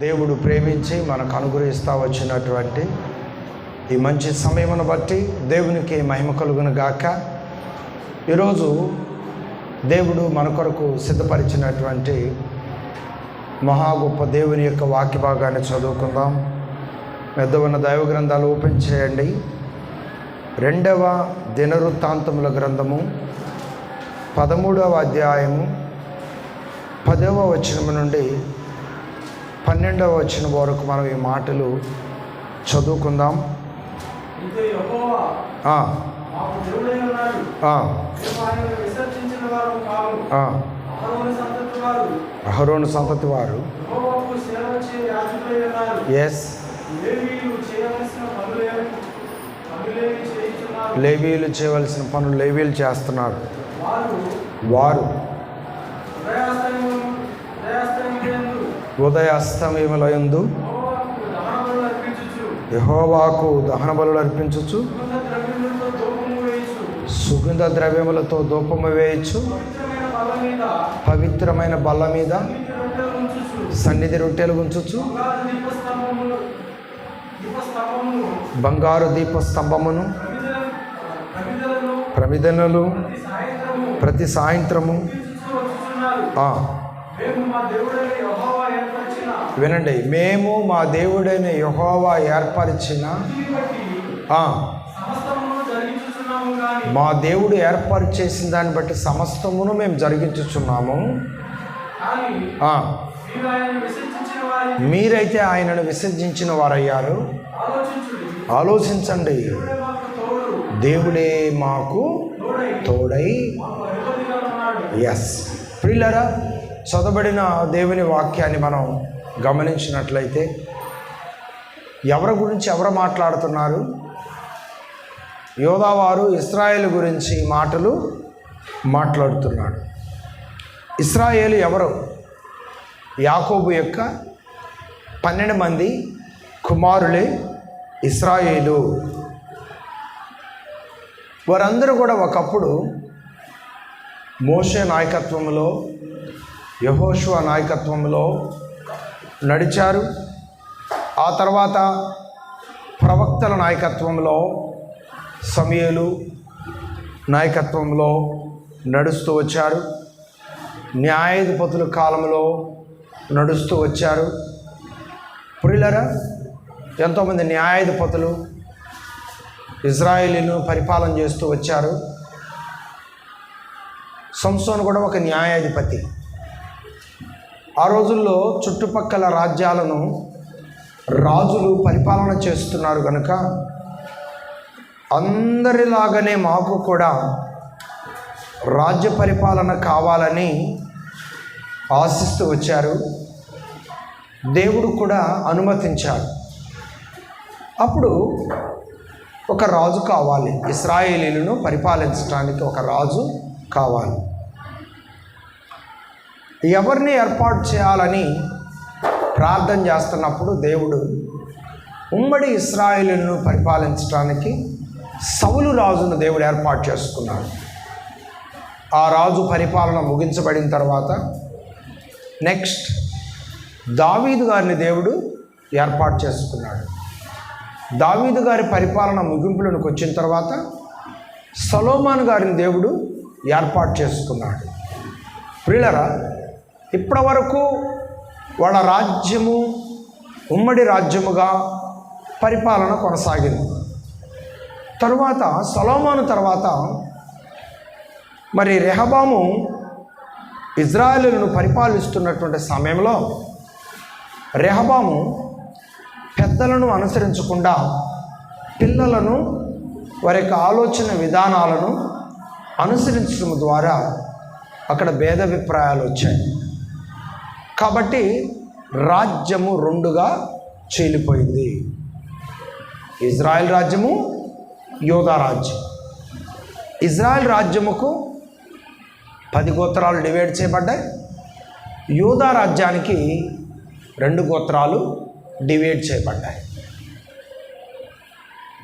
దేవుడు ప్రేమించి మనకు అనుగ్రహిస్తూ వచ్చినటువంటి ఈ మంచి సమయమును బట్టి దేవునికి మహిమ కలుగును గాక. ఈరోజు దేవుడు మన కొరకు సిద్ధపరిచినటువంటి మహా గొప్ప దేవుని యొక్క వాక్య భాగాన్ని చదువుకుందాం. పెద్దవన్న దైవ గ్రంథాలు ఓపెన్ చేయండి. 2వ దినవృత్తాంతముల గ్రంథము 13వ అధ్యాయము 10వ వచనము నుండి 12వ వచనం వరకు మనం ఈ మాటలు చదువుకుందాం. అహరోను సంతతి వారు ఎస్ లేవీయులు చేయవలసిన పనులు లేవీయులు చేస్తున్నారు. వారు ఉదయాస్తమయములందు యెహోవాకు దహన బలులు అర్పించుచు సుగంధ ద్రవ్యములతో ధూపము వేయచ్చు, పవిత్రమైన బల్ల మీద సన్నిధి రొట్టెలు ఉంచుచు బంగారు దీప స్తంభమును ప్రమిదనలు ప్రతి సాయంత్రము వినండి, మేము మా దేవుడైన యెహోవా ఏర్పరిచిన మా దేవుడు ఏర్పాటు చేసిన దాన్ని బట్టి సమస్తమును మేము జరిగించుచున్నాము. మీరైతే ఆయనను విసర్జించిన వారయ్యారు. ఆలోచించండి, దేవుడే మాకు తోడై. ఎస్ ప్రియులారా, చదవబడిన దేవుని వాక్యాన్ని మనం గమనించినట్లయితే ఎవరి గురించి ఎవరు మాట్లాడుతున్నారు? యోధావారు ఇశ్రాయేలు గురించి మాటలు మాట్లాడుతున్నాడు. ఇశ్రాయేలు ఎవరు? యాకోబు యొక్క 12 మంది కుమారులే ఇశ్రాయేలు. వారందరూ కూడా ఒకప్పుడు మోషే నాయకత్వంలో, యెహోషువ నాయకత్వంలో నడిచారు. ఆ తర్వాత ప్రవక్తల నాయకత్వంలో, సమూయేలు నాయకత్వంలో నడుస్తూ వచ్చారు. న్యాయాధిపతుల కాలంలో నడుస్తూ వచ్చారు. ప్రియులారా, ఎంతోమంది న్యాయాధిపతులు ఇజ్రాయేలీను పరిపాలన చేస్తూ వచ్చారు. సంసోను కూడా ఒక న్యాయాధిపతి. ఆ రోజుల్లో చుట్టుపక్కల రాజ్యాలను రాజులు పరిపాలన చేస్తున్నారు కనుక అందరిలాగానే మాకు కూడా రాజ్య పరిపాలన కావాలని ఆశిస్తూ వచ్చారు. దేవుడు కూడా అనుమతించాడు. అప్పుడు ఒక రాజు కావాలి, ఇశ్రాయేలీలను పరిపాలించడానికి ఒక రాజు కావాలి. ఎవరిని ఏర్పాటు చేయాలని ప్రార్థన చేస్తున్నప్పుడు దేవుడు ఉమ్మడి ఇశ్రాయేలును పరిపాలించడానికి సౌలు రాజును దేవుడు ఏర్పాటు చేసుకున్నాడు. ఆ రాజు పరిపాలన ముగించబడిన తర్వాత నెక్స్ట్ దావీదు గారిని దేవుడు ఏర్పాటు చేసుకున్నాడు. దావీదు గారి పరిపాలన ముగింపులకు వచ్చిన తర్వాత సొలొమోను గారిని దేవుడు ఏర్పాటు చేసుకున్నాడు. ప్రియులారా, ఇప్పటి వరకు వాళ్ళ రాజ్యము ఉమ్మడి రాజ్యముగా పరిపాలన కొనసాగింది. తరువాత సొలొమోను తర్వాత మరి రెహబాము ఇజ్రాయేలును పరిపాలిస్తున్నటువంటి సమయంలో రెహబాము పెద్దలను అనుసరించకుండా పిల్లలను, వారి యొక్క ఆలోచన విధానాలను అనుసరించడం ద్వారా అక్కడ భేదాభిప్రాయాలు వచ్చాయి. కాబట్టి రాజ్యము 2గా చీలిపోయింది. ఇజ్రాయెల్ రాజ్యము, యోధా రాజ్యం. ఇజ్రాయెల్ రాజ్యముకు 10 గోత్రాలు డివైడ్ చేయబడ్డాయి. యోధా రాజ్యానికి 2 గోత్రాలు డివైడ్ చేయబడ్డాయి.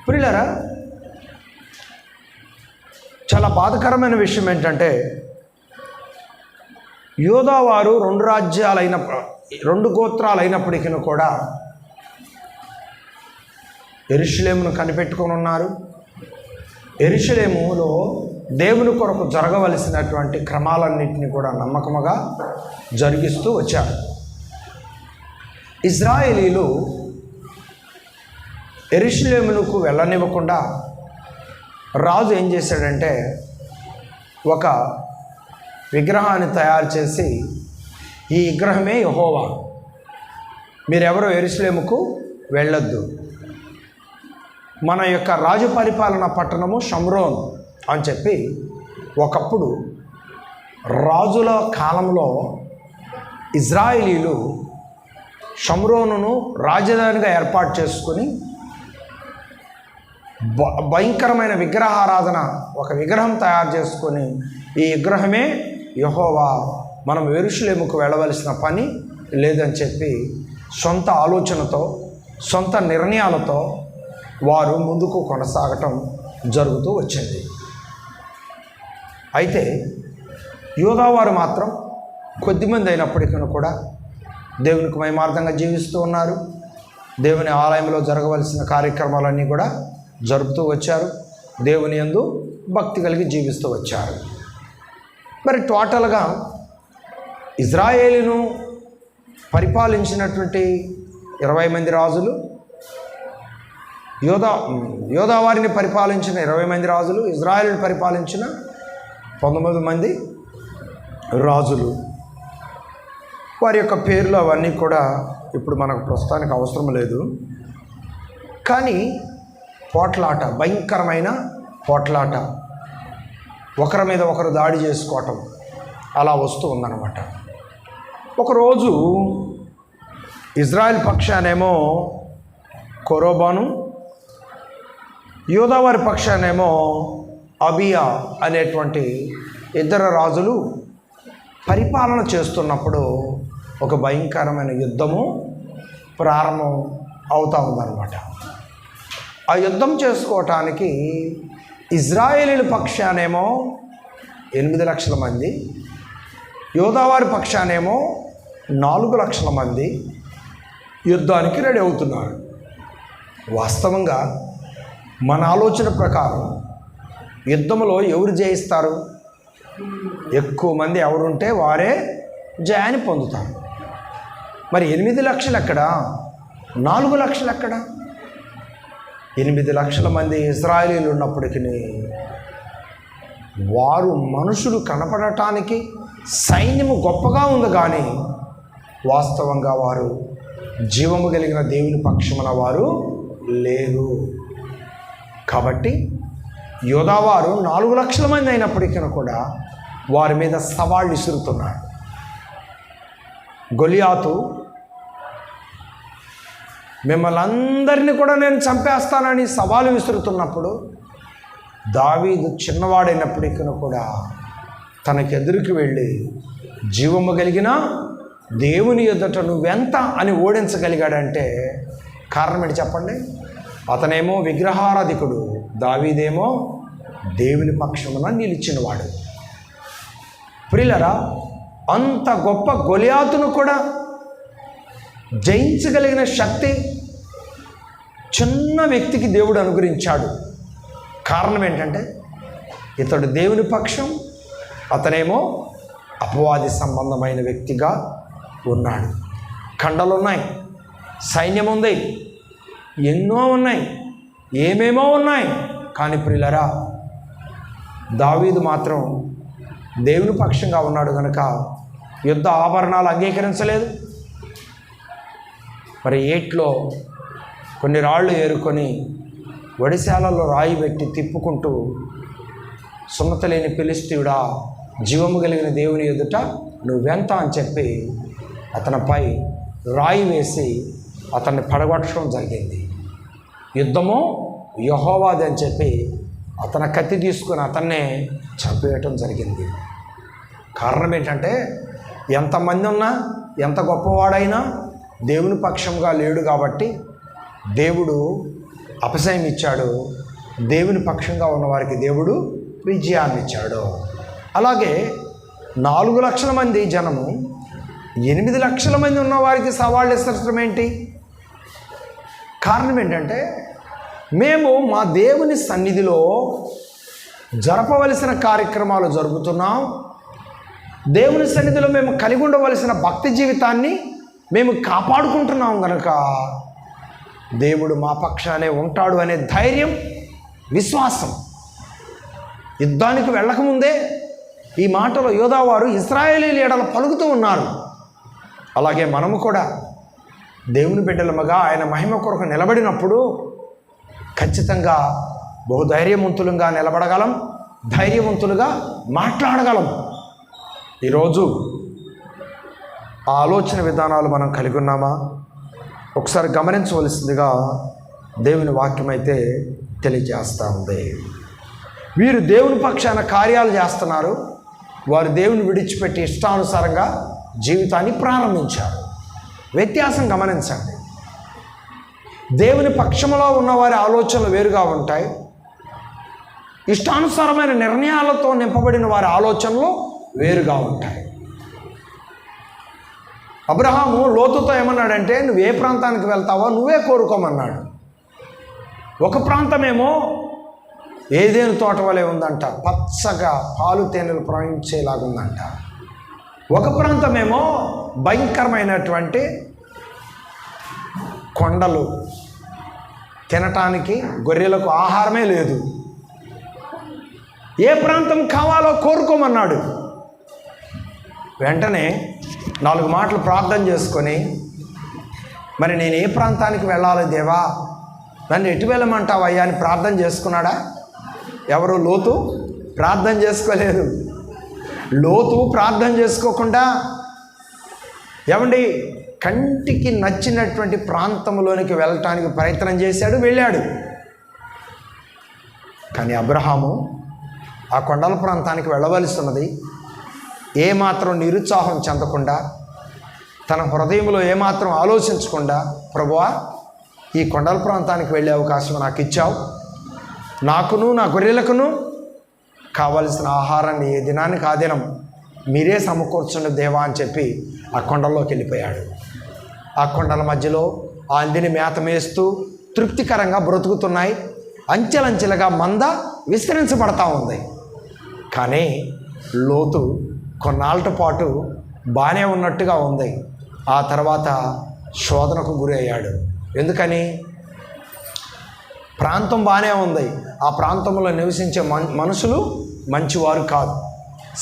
ప్రియులారా, చాలా బాధాకరమైన విషయం ఏంటంటే యోధా వారు 2 రాజ్యాలైన 2 గోత్రాలు అయినప్పటికీ కూడా యెరూషలేమును కనిపెట్టుకొని ఉన్నారు. యెరూషలేములో దేవుని కొరకు జరగవలసినటువంటి క్రమాలన్నింటినీ కూడా నమ్మకముగా జరిగిస్తూ వచ్చారు. ఇజ్రాయేలీలు యెరూషలేమునకు వెళ్ళనివ్వకుండా రాజు ఏం చేశాడంటే ఒక విగ్రహాన్ని తయారు చేసి, ఈ విగ్రహమే యెహోవా, మీరెవరో యెరూషలేముకు వెళ్ళొద్దు, మన యొక్క రాజు పరిపాలన పట్టణము షమ్రోన్ అని చెప్పి, ఒకప్పుడు రాజుల కాలంలో ఇజ్రాయేలీలు షమ్రోనును రాజధానిగా ఏర్పాటు చేసుకొని భయంకరమైన విగ్రహారాధన, ఒక విగ్రహం తయారు చేసుకొని, ఈ విగ్రహమే యెహోవా, మనం యెరూషలేముకు వెళ్ళవలసిన పని లేదని చెప్పి సొంత ఆలోచనతో, సొంత నిర్ణయాలతో వారు ముందుకు కొనసాగటం జరుగుతూ వచ్చింది. అయితే యూదావారు మాత్రం కొద్దిమంది అయినప్పటికీ కూడా దేవునికి మహిమార్థంగా జీవిస్తూ ఉన్నారు. దేవుని ఆలయంలో జరగవలసిన కార్యక్రమాలన్నీ కూడా జరుపుతూ వచ్చారు. దేవుని యందు భక్తి కలిగి జీవిస్తూ వచ్చారు. మరి టోటల్గా ఇజ్రాయేలును పరిపాలించినటువంటి 20 మంది రాజులు, యోధావారిని పరిపాలించిన 20 మంది రాజులు, ఇజ్రాయేలుని పరిపాలించిన 19 మంది రాజులు. వారి యొక్క పేర్లు అవన్నీ కూడా ఇప్పుడు మనకు ప్రస్తుతానికి అవసరం లేదు. కానీ పోట్లాట, భయంకరమైన పోట్లాట, ఒకరి మీద ఒకరు దాడి చేసుకోవటం అలా వస్తూ ఉందన్నమాట. ఒకరోజు ఇజ్రాయెల్ పక్షానేమో కొరోబాను, యోధావారి పక్షానేమో అబియా అనేటువంటి 2 రాజులు పరిపాలన చేస్తున్నప్పుడు ఒక భయంకరమైన యుద్ధము ప్రారంభం అవుతూ ఉందన్నమాట. ఆ యుద్ధం చేసుకోవటానికి ఇజ్రాయేలీల పక్షానేమో 8 లక్షల మంది, యోధావారి పక్షానేమో 4 లక్షల మంది యుద్ధానికి రెడీ అవుతున్నారు. వాస్తవంగా మన ఆలోచన ప్రకారం యుద్ధంలో ఎవరు జయిస్తారు? ఎక్కువ మంది ఎవరుంటే వారే జయాన్ని పొందుతారు. మరి 8 లక్షలు ఎక్కడ, 4 లక్షలు ఎక్కడ? 8 లక్షల మంది ఇజ్రాయేలీలు ఉన్నప్పటికీ వారు మనుషులు కనపడటానికి సైన్యము గొప్పగా ఉంది, కానీ వాస్తవంగా వారు జీవము కలిగిన దేవుని పక్షమున వారు లేరు. కాబట్టి యోధావారు 4 లక్షల మంది అయినప్పటికీ కూడా వారి మీద సవాళ్ళు విసురుతున్నారు. గొలియాతు, మిమ్మల్ని అందరినీ కూడా నేను చంపేస్తానని సవాలు విసురుతున్నప్పుడు దావీదు చిన్నవాడైనప్పటికీ కూడా తనకి ఎదురుకు వెళ్ళి, జీవము కలిగిన దేవుని ఎదుట నువ్వెంత అని ఓడించగలిగాడంటే కారణం ఏంటి చెప్పండి? అతనేమో విగ్రహారాధికుడు, దావీదేమో దేవుని పక్షమున నిలిచినవాడు. ప్రియులరా, అంత గొప్ప గొలియాతును కూడా జయించగలిగిన శక్తి చిన్న వ్యక్తికి దేవుడు అనుగ్రహించాడు. కారణం ఏంటంటే ఇతడు దేవుని పక్షం, అతనేమో అపవాది సంబంధమైన వ్యక్తిగా ఉన్నాడు. కండలున్నాయి, సైన్యం ఉంది, ఎన్నో ఉన్నాయి, ఏమేమో ఉన్నాయి. కానీ ప్రియులరా, దావీదు మాత్రం దేవుని పక్షంగా ఉన్నాడు కనుక యుద్ధ ఆభరణాలు అంగీకరించలేదు. మరి ఏట్లో కొన్ని రాళ్ళు ఏరుకొని వడిశాలలో రాయి పెట్టి తిప్పుకుంటూ, సున్నత లేని ఫిలిష్తీయుడా, జీవము కలిగిన దేవుని ఎదుట నువ్వెంత అని చెప్పి అతనిపై రాయి వేసి అతన్ని పడగొట్టడం జరిగింది. యుద్ధము యెహోవాది అని చెప్పి అతని కత్తి తీసుకుని అతన్నే చంపేయటం జరిగింది. కారణం ఏంటంటే ఎంతమంది ఉన్నా, ఎంత గొప్పవాడైనా దేవుని పక్షంగా లేడు కాబట్టి దేవుడు అపజయం ఇచ్చాడు. దేవుని పక్షంగా ఉన్నవారికి దేవుడు విజయాన్ని ఇచ్చాడు. అలాగే 4 లక్షల మంది జనము 8 లక్షల మంది ఉన్న వారికి సవాళ్ళు విసరటం ఏంటి? కారణం ఏంటంటే మేము మా దేవుని సన్నిధిలో జరపవలసిన కార్యక్రమాలు జరుపుతున్నాం. దేవుని సన్నిధిలో మేము కలిగి ఉండవలసిన భక్తి జీవితాన్ని మేము కాపాడుకుంటున్నాం కనుక దేవుడు మా పక్షానే ఉంటాడు అనే ధైర్యం, విశ్వాసం. యుద్ధానికి వెళ్ళకముందే ఈ మాటలు యోధావారు ఇశ్రాయేలీయుల ఎడల పలుకుతూ ఉన్నారు. అలాగే మనము కూడా దేవుని బిడ్డలముగా ఆయన మహిమ కొరకు నిలబడినప్పుడు ఖచ్చితంగా బహుధైర్యవంతులుగా నిలబడగలం, ధైర్యవంతులుగా మాట్లాడగలం. ఈరోజు ఆ ఆలోచన విధానాలు మనం కలిగి ఉన్నామా? ఒకసారి గమనించవలసిందిగా దేవుని వాక్యం అయితే తెలియజేస్తూ ఉంది. వీరు దేవుని పక్షాన కార్యాలు చేస్తున్నారు. వారు దేవుని విడిచిపెట్టి ఇష్టానుసారంగా జీవితాన్ని ప్రారంభించారు. వ్యత్యాసం గమనించండి. దేవుని పక్షంలో ఉన్నవారి ఆలోచనలు వేరుగా ఉంటాయి. ఇష్టానుసారమైన నిర్ణయాలతో నింపబడిన వారి ఆలోచనలు వేరుగా ఉంటాయి. అబ్రహాము లోతుతో ఏమన్నాడంటే, నువ్వు ఏ ప్రాంతానికి వెళ్తావో నువ్వే కోరుకోమన్నాడు. ఒక ప్రాంతమేమో ఏదేను తోట వలె ఉందంట, పచ్చగా పాలు తేనెలు ప్రవహించేలాగుందంట. ఒక ప్రాంతమేమో భయంకరమైనటువంటి కొండలు, తినటానికి గొర్రెలకు ఆహారమే లేదు. ఏ ప్రాంతం కావాలో కోరుకోమన్నాడు. వెంటనే 4 మాటలు ప్రార్థన చేసుకొని, మరి నేను ఏ ప్రాంతానికి వెళ్ళాలి దేవా, నన్ను ఎటు వెళ్ళమంటావయ్యా అని ప్రార్థన చేసుకున్నాడా? ఎవరు? లోతు ప్రార్థన చేసుకోలేదు. లోతు ప్రార్థన చేసుకోకుండా ఏమండి కంటికి నచ్చినటువంటి ప్రాంతంలోనికి వెళ్ళటానికి ప్రయత్నం చేశాడు, వెళ్ళాడు. కానీ అబ్రహాము ఆ కొండల ప్రాంతానికి వెళ్ళవలసి ఉన్నది. ఏమాత్రం నిరుత్సాహం చెందకుండా, తన హృదయంలో ఏమాత్రం ఆలోచించకుండా, ప్రభువా ఈ కొండల ప్రాంతానికి వెళ్ళే అవకాశం నాకు ఇచ్చావు, నాకును నా గొర్రెలకును కావలసిన ఆహారాన్ని ఏ దినానికి ఆ దినం మీరే సమకూర్చుండి దేవా అని చెప్పి ఆ కొండల్లోకి వెళ్ళిపోయాడు. ఆ కొండల మధ్యలో ఆ అందిని మేత మేస్తూ తృప్తికరంగా బ్రతుకుతున్నాయి. అంచెలంచెలుగా మంద విస్తరించబడతా ఉంది. కానీ లోతు కొన్నాళ్ళ పాటు బాగానే ఉన్నట్టుగా ఉంది. ఆ తర్వాత శోధనకు గురి అయ్యాడు. ఎందుకని? ప్రాంతం బాగానే ఉంది, ఆ ప్రాంతంలో నివసించే మనుషులు మంచివారు కాదు.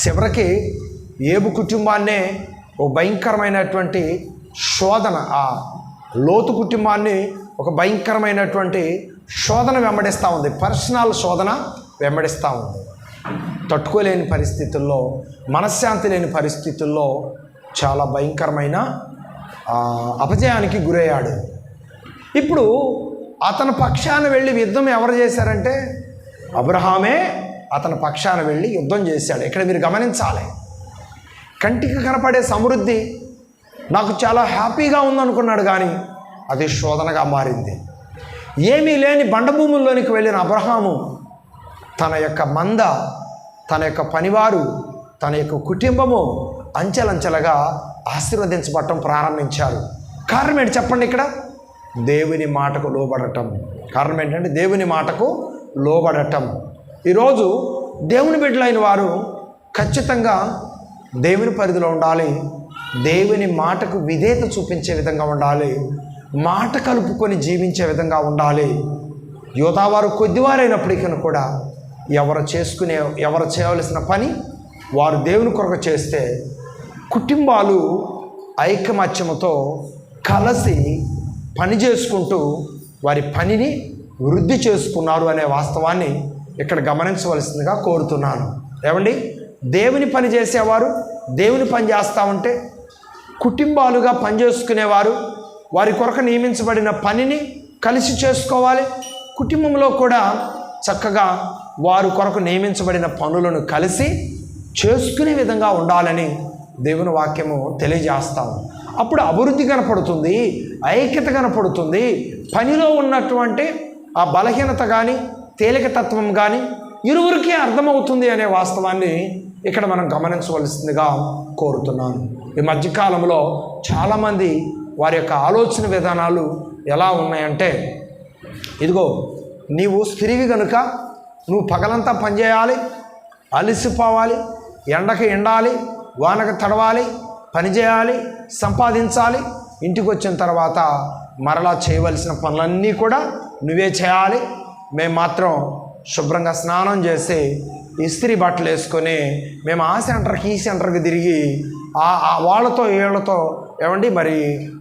చివరికి ఏబు కుటుంబాన్నే ఒక భయంకరమైనటువంటి శోధన, ఆ లోతు కుటుంబాన్ని ఒక భయంకరమైనటువంటి శోధన వెంబడిస్తూ ఉంది. పర్సనల్ శోధన వెంబడిస్తూ ఉంది. తట్టుకోలేని పరిస్థితుల్లో, మనశ్శాంతి లేని పరిస్థితుల్లో చాలా భయంకరమైన అపజయానికి గురయ్యాడు. ఇప్పుడు అతని పక్షాన వెళ్ళి యుద్ధం ఎవరు చేశారంటే అబ్రహామే అతని పక్షాన వెళ్ళి యుద్ధం చేశాడు. ఇక్కడ మీరు గమనించాలి. కంటికి కనపడే సమృద్ధి నాకు చాలా హ్యాపీగా ఉందనుకున్నాడు, కానీ అది శోధనగా మారింది. ఏమీ లేని బండభూముల్లోనికి వెళ్ళిన అబ్రహాము తన యొక్క మంద, తన యొక్క పనివారు, తన యొక్క కుటుంబము అంచెలంచెలుగా ఆశీర్వదించబడటం ప్రారంభించారు. కారణం ఏంటి చెప్పండి? ఇక్కడ దేవుని మాటకు లోబడటం. కారణం ఏంటంటే దేవుని మాటకు లోబడటం. ఈరోజు దేవుని బిడ్డలైన వారు ఖచ్చితంగా దేవుని పరిధిలో ఉండాలి. దేవుని మాటకు విధేయత చూపించే విధంగా ఉండాలి. మాట కలుపుకొని జీవించే విధంగా ఉండాలి. యోధావారు కొద్దివారైనప్పటికీ కూడా ఎవరు చేయవలసిన పని వారు దేవుని కొరకు చేస్తే కుటుంబాలు ఐకమత్యముతో కలిసి పని చేసుకుంటూ వారి పనిని వృద్ధి చేసుకున్నారు అనే వాస్తవాన్ని ఇక్కడ గమనించవలసిందిగా కోరుతున్నాను. ఏమండి, దేవుని పని చేసేవారు దేవుని పని చేస్తూ ఉంటే కుటుంబాలుగా పనిచేసుకునేవారు వారి కొరకు నియమించబడిన పనిని కలిసి చేసుకోవాలి. కుటుంబంలో కూడా చక్కగా వారి కొరకు నియమించబడిన పనులను కలిసి చేసుకునే విధంగా ఉండాలని దేవుని వాక్యము తెలియజేస్తాము. అప్పుడు అభివృద్ధి కనపడుతుంది, ఐక్యత కనపడుతుంది. పనిలో ఉన్నటువంటి ఆ బలహీనత కానీ తేలికతత్వం కానీ ఇరువురికి అర్థమవుతుంది అనే వాస్తవాన్ని ఇక్కడ మనం గమనించవలసిందిగా కోరుతున్నాను. ఈ మధ్యకాలంలో చాలామంది వారి యొక్క ఆలోచన విధానాలు ఎలా ఉన్నాయంటే, ఇదిగో నీవు స్త్రీవి కనుక నువ్వు పగలంతా పనిచేయాలి, అలసిపోవాలి, ఎండకి ఎండాలి, వానకు తడవాలి, పని చేయాలి, సంపాదించాలి, ఇంటికి వచ్చిన తర్వాత మరలా చేయవలసిన పనులన్నీ కూడా నువ్వే చేయాలి, మేము మాత్రం శుభ్రంగా స్నానం చేసి ఇస్త్రీ బట్టలు వేసుకొని మేము ఆ సెంటర్కి ఈ సెంటర్కి తిరిగి వాళ్ళతో వీళ్ళతో ఏమండి మరి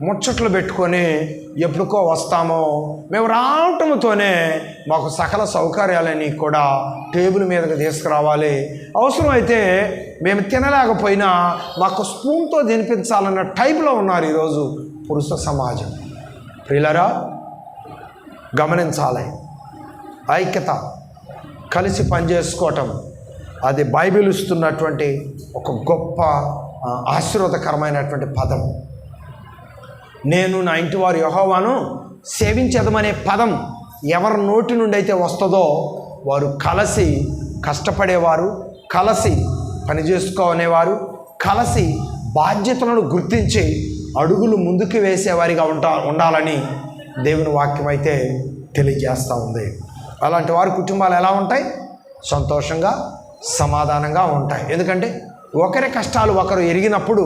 ముచ్చట్లు పెట్టుకొని ఎప్పుడుకో వస్తామో, మేము రావటంతోనే మాకు సకల సౌకర్యాలని కూడా టేబుల్ మీదకి తీసుకురావాలి, అవసరమైతే మేము తినలేకపోయినా మాకు స్పూన్తో తినిపించాలన్న టైప్లో ఉన్నారు ఈరోజు పురుష సమాజం. ప్రియులారా, గమనించాలి. ఐక్యత, కలిసి పనిచేసుకోవటం, అది బైబిల్ ఇస్తున్నటువంటి ఒక గొప్ప ఆశీర్వాదకరమైనటువంటి పదం. నేను నా ఇంటి వారు యెహోవాను సేవించదమనే పదం ఎవరి నోటి నుండి అయితే వస్తుందో వారు కలిసి కష్టపడేవారు, కలిసి పని చేసుకోనేవారు, కలిసి బాధ్యతలను గుర్తించి అడుగులు ముందుకు వేసేవారిగా ఉండాలని దేవుని వాక్యం అయితే తెలియజేస్తూ ఉంది. అలాంటి వారి కుటుంబాలు ఎలా ఉంటాయి? సంతోషంగా, సమాధానంగా ఉంటాయి. ఎందుకంటే ఒకరి కష్టాలు ఒకరు ఎరిగినప్పుడు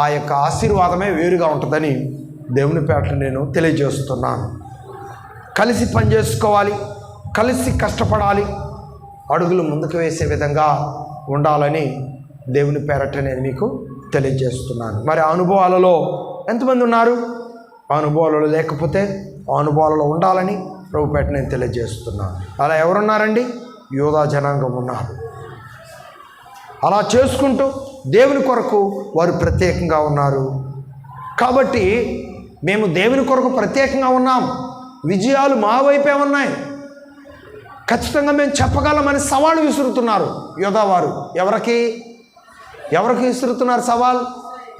ఆ యొక్క ఆశీర్వాదమే వేరుగా ఉంటుందని దేవుని పేటలో నేను తెలియజేస్తున్నాను. కలిసి పని చేసుకోవాలి, కలిసి కష్టపడాలి, అడుగులు ముందుకు వేసే విధంగా ఉండాలని దేవుని పేరట నేను మీకు తెలియజేస్తున్నాను. మరి ఆ అనుభవాలలో ఎంతమంది ఉన్నారు? ఆ అనుభవాలలో లేకపోతే ఆ అనుభవాలలో ఉండాలని ప్రభుపేట నేను తెలియజేస్తున్నాను. అలా ఎవరున్నారండి? యోధా జనాంగం ఉన్నారు. అలా చేసుకుంటూ దేవుని కొరకు వారు ప్రత్యేకంగా ఉన్నారు. కాబట్టి మేము దేవుని కొరకు ప్రత్యేకంగా ఉన్నాం, విజయాలు మా వైపే ఉన్నాయి, ఖచ్చితంగా మేము చెప్పగలమని సవాలు విసురుతున్నారు యోధా వారు. ఎవరికి విసురుతున్నారు సవాల్?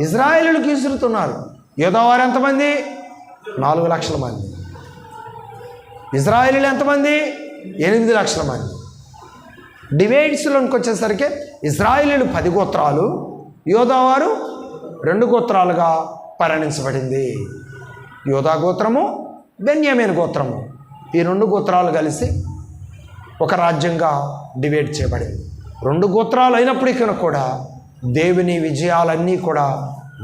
ఇజ్రాయేలులకు విసురుతున్నారు. యోధా వారు ఎంతమంది? 4 లక్షల మంది. ఇజ్రాయేలీలు ఎంతమంది? 8 లక్షల మంది. డివైడ్స్లోకి వచ్చేసరికి ఇజ్రాయేలీలు 10 గోత్రాలు, యోధా వారు 2 గోత్రాలుగా పరిగణించబడింది. యోధా గోత్రము, బెన్యామీను గోత్రము, ఈ 2 గోత్రాలు కలిసి ఒక రాజ్యంగా డివైడ్ చేయబడింది. 2 గోత్రాలు అయినప్పటికీ కూడా దేవుని విజయాలన్నీ కూడా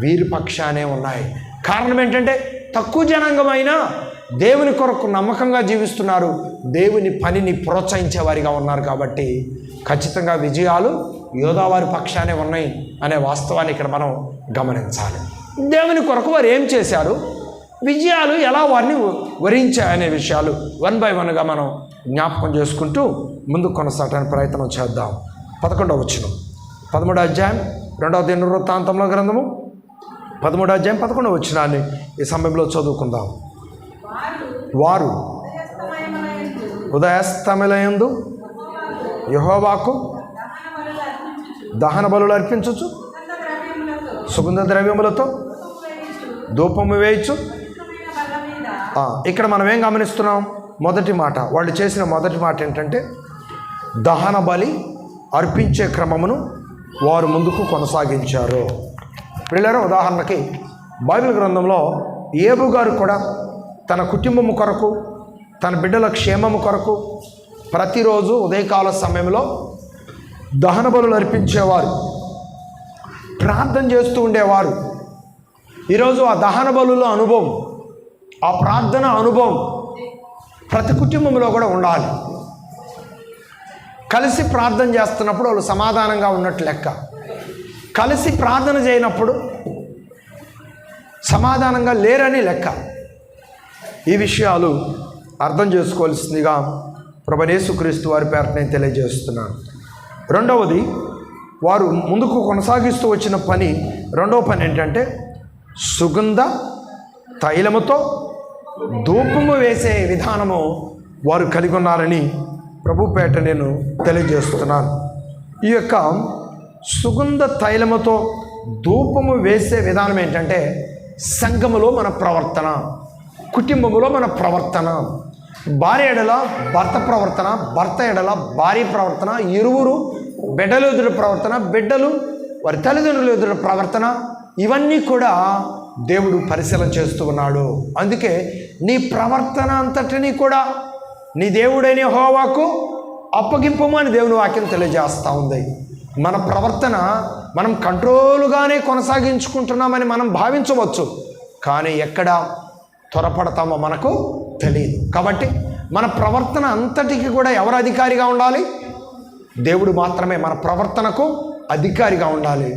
వీరి పక్షానే ఉన్నాయి. కారణం ఏంటంటే తక్కువ జనాంగమైనా దేవుని కొరకు నమ్మకంగా జీవిస్తున్నారు, దేవుని పనిని ప్రోత్సహించే వారిగా ఉన్నారు. కాబట్టి ఖచ్చితంగా విజయాలు యోధావారి పక్షానే ఉన్నాయి అనే వాస్తవాన్ని ఇక్కడ మనం గమనించాలి. దేవుని కొరకు వారు ఏం చేశారు, విజయాలు ఎలా వారిని వరించాయనే విషయాలు 1 by 1గా మనం జ్ఞాపకం చేసుకుంటూ ముందుకు కొనసాగడానికి ప్రయత్నం చేద్దాం. 11వ వచనం, 13వ అధ్యాయం 2వ దినవృత్తాంతంలో గ్రంథము 13వ అధ్యాయం 11వ వచనాన్ని ఈ సమయంలో చదువుకుందాం. వారు ఉదయాస్తమయందు యెహోవాకు దహన బలులు అర్పించుచు, సుగంధ ద్రవ్యములతో ధూపము వేయచ్చు. ఇక్కడ మనం ఏం గమనిస్తున్నాం? మొదటి మాట, వాళ్ళు చేసిన మొదటి మాట ఏంటంటే దహన బలి అర్పించే క్రమమును వారు ముందుకు కొనసాగించారు. పిల్లల ఉదాహరణకి బైబిల్ గ్రంథంలో ఏబు గారు కూడా తన కుటుంబము కొరకు, తన బిడ్డల క్షేమము కొరకు ప్రతిరోజు ఉదయకాల సమయంలో దహన బలులు అర్పించేవారు, ప్రార్థన చేస్తూ ఉండేవారు. ఈరోజు ఆ దహన బలుల అనుభవం, ఆ ప్రార్థన అనుభవం ప్రతి కుటుంబంలో కూడా ఉండాలి. కలిసి ప్రార్థన చేస్తున్నప్పుడు వాళ్ళు సమాధానంగా ఉన్నట్టు లెక్క, కలిసి ప్రార్థన చేయనప్పుడు సమాధానంగా లేరని లెక్క. ఈ విషయాలు అర్థం చేసుకోవాల్సిందిగా ప్రభువైన యేసుక్రీస్తు వారి పేరట నేను తెలియజేస్తున్నాను. రెండవది, వారు ముందుకు కొనసాగిస్తూ వచ్చిన పని, రెండవ పని ఏంటంటే సుగంధ తైలముతో ధూపము వేసే విధానము వారు కలిగి ఉన్నారని ప్రభుపేట నేను తెలియజేస్తున్నాను. ఈ యొక్క సుగంధ తైలముతో ధూపము వేసే విధానం ఏంటంటే సంఘములో మన ప్రవర్తన, కుటుంబములో మన ప్రవర్తన, భార్య ఎడల భర్త ప్రవర్తన, భర్త ఎడల భార్య ప్రవర్తన, ఇరువురు బిడ్డలు ఎదురు ప్రవర్తన, బిడ్డలు వారి తల్లిదండ్రులు ఎదురు ప్రవర్తన, ఇవన్నీ కూడా దేవుడు పరిశీలన చేస్తూ ఉన్నాడు. అందుకే నీ ప్రవర్తన అంతటినీ కూడా నీ దేవుడైన యెహోవాకు అప్పగింపము అని దేవుని వాక్యం తెలియజేస్తూ ఉంది. మన ప్రవర్తన మనం కంట్రోల్గానే కొనసాగించుకుంటున్నామని మనం భావించవచ్చు, కానీ ఎక్కడ త్వరపడతామో మనకు తెలియదు. కాబట్టి మన ప్రవర్తన అంతటికి కూడా ఎవరు అధికారిగా ఉండాలి? దేవుడు మాత్రమే మన ప్రవర్తనకు అధికారిగా ఉండాలి.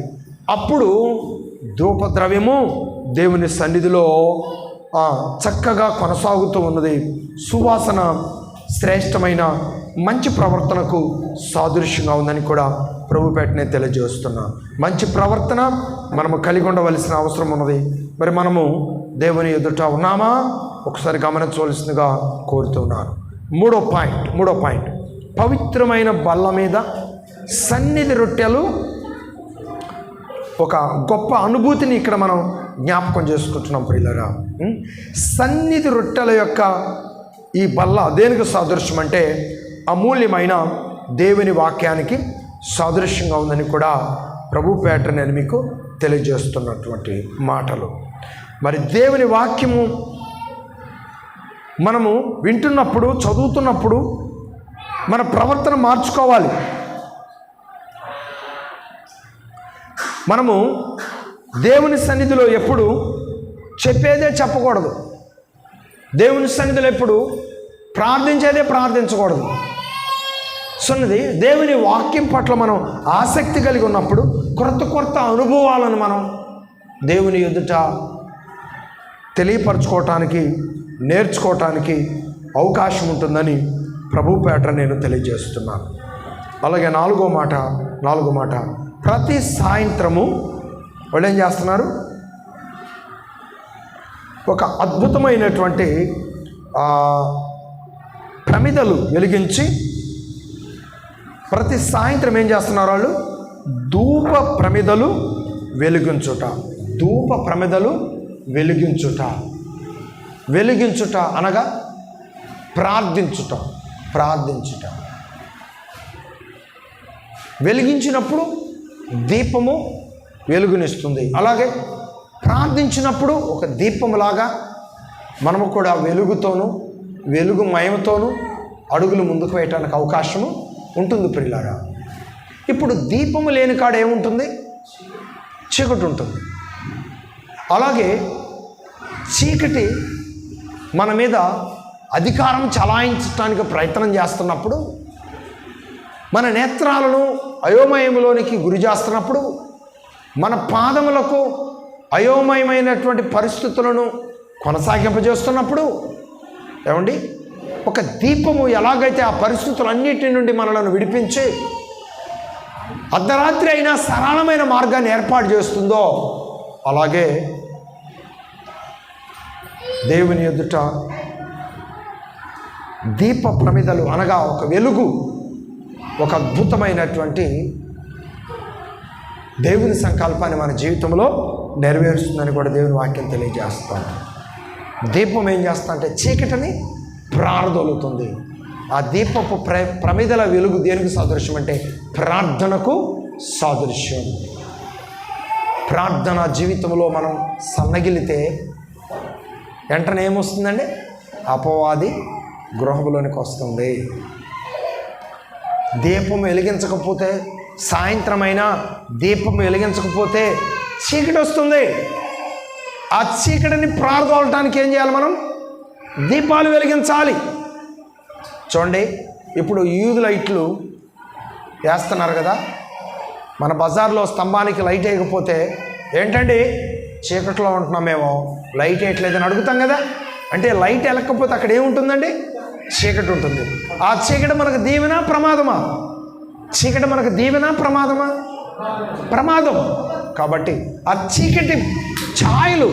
అప్పుడు ధూపద్రవ్యము దేవుని సన్నిధిలో చక్కగా కొనసాగుతూ ఉన్నది. సువాసన శ్రేష్టమైన మంచి ప్రవర్తనకు సాదృశ్యంగా ఉందని కూడా ప్రభుపేటనే తెలియజేస్తున్నా. మంచి ప్రవర్తన మనము కలిగి ఉండవలసిన అవసరం ఉన్నది. మరి మనము దేవుని ఎదుట ఉన్నామా? ఒకసారి గమనించవలసిందిగా కోరుతున్నాను. మూడో పాయింట్ పవిత్రమైన బల్ల మీద సన్నిధి రొట్టెలు. ఒక గొప్ప అనుభూతిని ఇక్కడ మనం జ్ఞాపకం చేసుకుంటున్నాం ప్రియులారా. సన్నిధి రొట్టెల యొక్క ఈ బల్ల దేనికి సాదృశ్యం అంటే అమూల్యమైన దేవుని వాక్యానికి సాదృశ్యంగా ఉందని కూడా ప్రభుపేట నేను మీకు తెలియజేస్తున్నటువంటి మాటలు. మరి దేవుని వాక్యము మనము వింటున్నప్పుడు, చదువుతున్నప్పుడు మన ప్రవర్తన మార్చుకోవాలి. మనము దేవుని సన్నిధిలో ఎప్పుడు చెప్పేదే చెప్పకూడదు. దేవుని సన్నిధిలో ఎప్పుడు ప్రార్థించేదే ప్రార్థించకూడదు. సున్నది దేవుని వాక్యం పట్ల మనం ఆసక్తి కలిగి ఉన్నప్పుడు కొత్త అనుభవాలను మనం దేవుని ఎదుట తెలియపరచుకోవటానికి, నేర్చుకోవటానికి అవకాశం ఉంటుందని ప్రభుపేట నేను తెలియజేస్తున్నాను. అలాగే నాలుగో మాట ప్రతి సాయంత్రము వాళ్ళు ఏం చేస్తున్నారు? ఒక అద్భుతమైనటువంటి ప్రమిదలు వెలిగించి ప్రతి సాయంత్రం ఏం చేస్తున్నారు? వాళ్ళు ధూప ప్రమిదలు వెలిగించుట అనగా ప్రార్థించుట. వెలిగించినప్పుడు దీపము వెలుగునిస్తుంది. అలాగే ప్రార్థించినప్పుడు ఒక దీపములాగా మనము కూడా వెలుగుమయంతోనూ అడుగులు ముందుకు వేయటానికి అవకాశము ఉంటుంది ప్రియులారా. ఇప్పుడు దీపము లేని కాడ ఏముంటుంది? చీకటి ఉంటుంది. అలాగే చీకటి మన మీద అధికారం చలాయించడానికి ప్రయత్నం చేస్తున్నప్పుడు, మన నేత్రాలను అయోమయంలోనికి గురి చేస్తున్నప్పుడు, మన పాదములకు అయోమయమైనటువంటి పరిస్థితులను కొనసాగింపజేస్తున్నప్పుడు, ఏమండి, ఒక దీపము ఎలాగైతే ఆ పరిస్థితులన్నిటి నుండి మనలను విడిపించి అర్ధరాత్రి అయినా సరళమైన మార్గాన్ని ఏర్పాటు చేస్తుందో, అలాగే దేవుని ఎదుట దీప ప్రమిదలు అనగా ఒక వెలుగు, ఒక అద్భుతమైనటువంటి దేవుని సంకల్పాన్ని మన జీవితంలో నెరవేరుస్తుందని కూడా దేవుని వాక్యం తెలియజేస్తాం. దీపం ఏం చేస్తా అంటే చీకటిని ప్రారదోలుతుంది. ఆ దీపపు ప్రమిదల వెలుగు దేనికి సాదృశ్యం అంటే ప్రార్థనకు సాదృశ్యం. ప్రార్థన జీవితంలో మనం సన్నగిలితే వెంటనే ఏమొస్తుందండి? అపవాది గృహంలోనికి వస్తుంది. దీపం వెలిగించకపోతే, సాయంత్రమైనా దీపం వెలిగించకపోతే చీకటి వస్తుంది. ఆ చీకటిని ప్రారదోలటానికి ఏం చేయాలి? మనం దీపాలు వెలిగించాలి. చూడండి, ఇప్పుడు యూత్ లైట్లు వేస్తున్నారు కదా. మన బజార్లో స్తంభానికి లైట్ వేయకపోతే ఏంటండి చీకట్లో ఉంటున్నామేమో, లైట్ వేయట్లేదని అడుగుతాం కదా. అంటే లైట్ వెళ్ళకపోతే అక్కడ ఏముంటుందండి? చీకటి ఉంటుంది. ఆ చీకటి మనకు దీవెనా ప్రమాదమా? చీకటి మనకు దీవెనా ప్రమాదమా? ప్రమాదం. కాబట్టి ఆ చీకటి ఛాయలు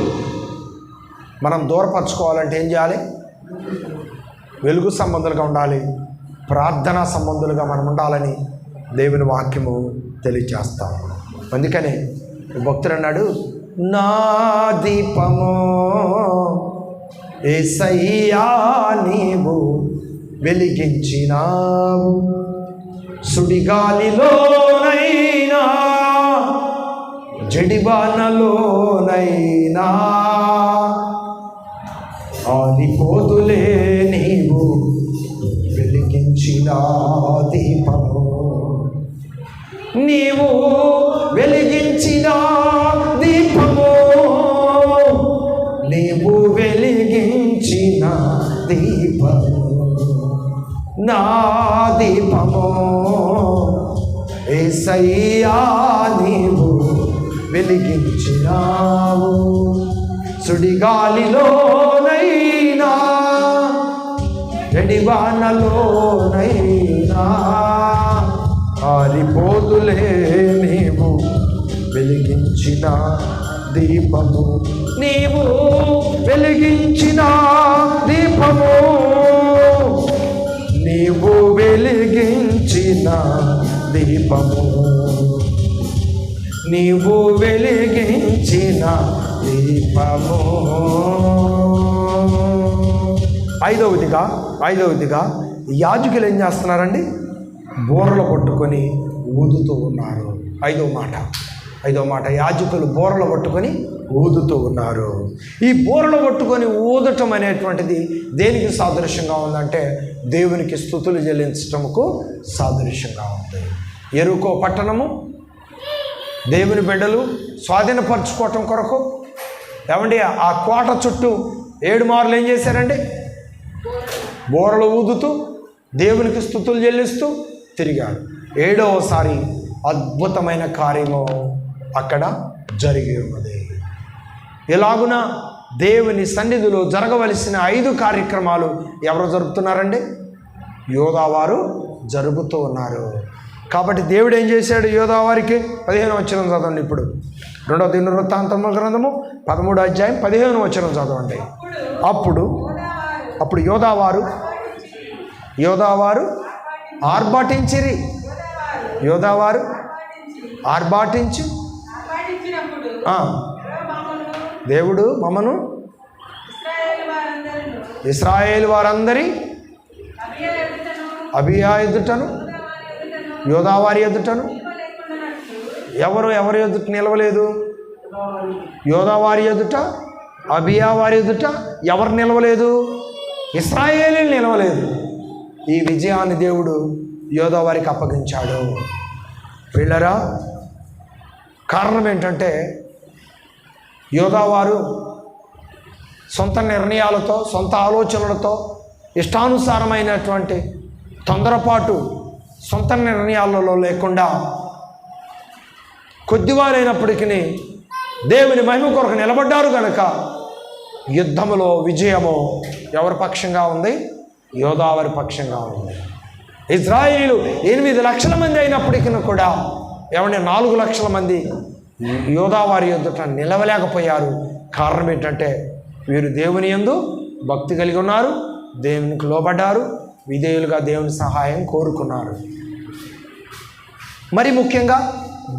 మనం దూరపరచుకోవాలంటే ఏం చేయాలి? వెలుగు సంబంధులుగా ఉండాలి, ప్రార్థనా సంబంధులుగా మనం ఉండాలని దేవుని వాక్యము తెలియజేస్తాం. అందుకని భక్తుడు అన్నాడు, నా దీపము యేసయ్యా నీవు వెలిగించినావు, సుడిగాలిలోనైనా జడివానలోనైనా ఆలిపోదులే నీవు వెలిగించిన దీపము, నీవు వెలిగించిన దీపము, నీవు వెలిగించిన దీపము, నా దీపము యేసయ్యా నీవు వెలిగించినావు. సుడిగాలిలోనైనా జడివానలోనైనా ఆరిపోదులే నీవు వెలిగించిన దీపము, నీవు వెలిగించిన దీపము, నీవు వెలిగించిన దీపము, నీవు వెలిగించిన దీపము. ఐదవదిగా యాజకులు ఏం చేస్తున్నారండి? బూరలు పట్టుకొని ఊదుతూ ఉన్నారు. ఐదవ మాట యాజకులు బూరలు పట్టుకొని ఊదుతూ ఉన్నారు. ఈ బూరలు పట్టుకొని ఊదటం అనేటువంటిది దేనికి సాదృశ్యంగా ఉందంటే దేవునికి స్తుతులు చెల్లించటముకు సాదృశ్యంగా ఉంది. యెరికో పట్టణము దేవుని బిడ్డలు స్వాధీనపరచుకోవటం కొరకు ఏమండి ఆ కోట చుట్టూ 7 మార్లు ఏం చేశారండి? బూరలు ఊదుతూ దేవునికి స్తుతులు చెల్లిస్తూ తిరిగారు. 7వసారి అద్భుతమైన కార్యము అక్కడ జరిగి ఉన్నది. ఇలాగున దేవుని సన్నిధిలో జరగవలసిన 5 కార్యక్రమాలు ఎవరు జరుపుతున్నారండి? యోధావారు జరుపుతూ ఉన్నారు. కాబట్టి దేవుడు ఏం చేశాడు? యోధావారికి 15వ వచనం చదవండి. ఇప్పుడు 2వ దినవృత్తాంతముల గ్రంథము 13వ అధ్యాయం 15వ వచనం చదవండి. అప్పుడు యోధావారు ఆర్భాటించిరి. యోధావారు ఆర్భాటించి దేవుడు మమ్మను ఇశ్రాయేలు వారందరి అబియా ఎదుటను యోధావారి ఎదుటను ఎవరు ఎదుట నిలవలేదు? యోధావారి ఎదుట అబియా వారి ఎదుట ఎవరు నిలవలేదు? ఇశ్రాయేలు నిలవలేదు. ఈ విజయాన్ని దేవుడు యోధావారికి అప్పగించాడు. పిల్లరా, కారణం ఏంటంటే యోధావారు సొంత నిర్ణయాలతో, సొంత ఆలోచనలతో, ఇష్టానుసారమైనటువంటి తొందరపాటు సొంత నిర్ణయాలలో లేకుండా కొద్దివారైనప్పటికీ దేవుని మహిమ కొరకు నిలబడ్డారు కనుక యుద్ధములో విజయము ఎవరి పక్షంగా ఉంది? యోధావారి పక్షంగా ఉంది. ఇజ్రాయేలు 8 లక్షల మంది అయినప్పటికీ కూడా 4 లక్షల మంది యోధావారి ఎదుట నిలవలేకపోయారు. కారణం ఏంటంటే వీరు దేవుని యందు భక్తి కలిగి ఉన్నారు, దేవునికి లోబడ్డారు, విధేయులుగా దేవుని సహాయం కోరుకున్నారు. మరి ముఖ్యంగా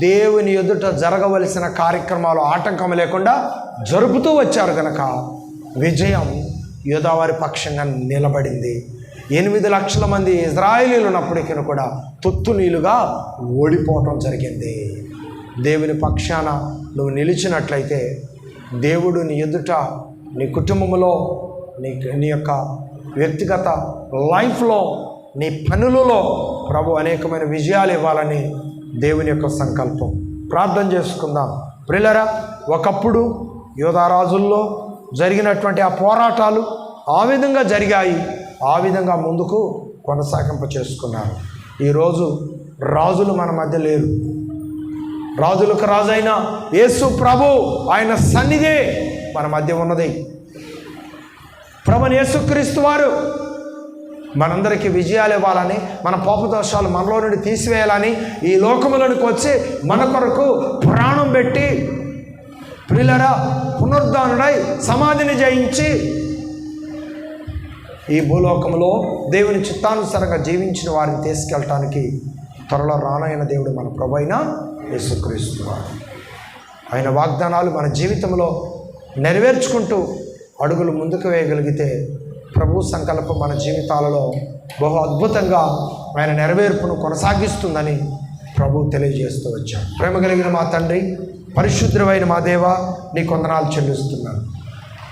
దేవుని ఎదుట జరగవలసిన కార్యక్రమాలు ఆటంకం లేకుండా జరుపుతూ వచ్చారు కనుక విజయం యోధావారి పక్షంగా నిలబడింది. 8 లక్షల మంది ఇజ్రాయేలీలు ఉన్నప్పటికీ కూడా తొత్తునీలుగా ఓడిపోవటం జరిగింది. దేవుని పక్షాన నువ్వు నిలిచినట్లయితే దేవుడు నీ ఎదుట, నీ కుటుంబంలో, నీ యొక్క వ్యక్తిగత లైఫ్లో, నీ పనులలో ప్రభు అనేకమైన విజయాలు ఇవ్వాలని దేవుని యొక్క సంకల్పం. ప్రార్థన చేసుకుందాం. ప్రియులారా, ఒకప్పుడు యోధారాజుల్లో జరిగినటువంటి ఆ పోరాటాలు ఆ విధంగా జరిగాయి, ఆ విధంగా ముందుకు కొనసాగింప చేసుకున్నారు. ఈరోజు రాజులు మన మధ్య లేరు. రాజులకు రాజైన యేసు ప్రభు ఆయన సన్నిధే మన మధ్య ఉన్నది. ప్రభువైన యేసుక్రీస్తు వారు మనందరికీ విజయాలు ఇవ్వాలని, మన పాపదోషాలు మనలో నుండి తీసివేయాలని ఈ లోకములోనికి వచ్చి మన కొరకు ప్రాణం పెట్టి ప్రియులారా పునరుద్ధానుడై సమాధిని జయించి ఈ భూలోకంలో దేవుని చిత్తానుసారంగా జీవించిన వారిని తీసుకెళ్ళటానికి త్వరలో రానైన దేవుడు మన ప్రభువైన యేసుక్రీస్తు వారు. ఆయన వాగ్దానాలు మన జీవితంలో నెరవేర్చుకుంటూ అడుగులు ముందుకు వేయగలిగితే ప్రభు సంకల్పం మన జీవితాలలో బహు అద్భుతంగా ఆయన నెరవేర్పును కొనసాగిస్తుందని ప్రభు తెలియజేస్తూ వచ్చాడు. ప్రేమ కలిగిన మా తండ్రి, పరిశుద్ధుడైన మా దేవా నీ కొందనాలు చెల్లిస్తున్నాను.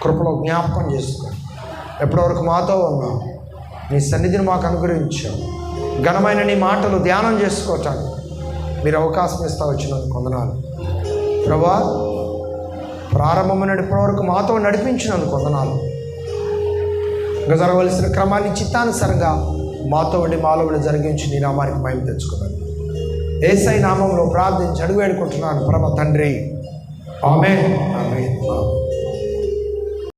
కృపలో జ్ఞాపకం చేస్తున్నాను. ఎప్పటివరకు మాతో ఉన్నావు, నీ సన్నిధిని మాకు అనుగ్రహించావు. ఘనమైన నీ మాటలు ధ్యానం చేసుకోవటానికి మీరు అవకాశం ఇస్తా వచ్చినందుకు వందనాలు ప్రభువా. ప్రారంభమైన ఇప్పటివరకు మాతో నడిపించినందుకు వందనాలు. ఇంకా జరగవలసిన క్రమాన్ని చిత్తానుసారంగా మాతో ఉండి మాలో ఉండి జరిగించి నీ నామానికి మహిమ తెచ్చుకున్నాను. యేసయ్య నామంలో ప్రార్థించి అడుగు వేడుకుంటున్నాను పరమ తండ్రి. ఆమేన్. ఆమేన్.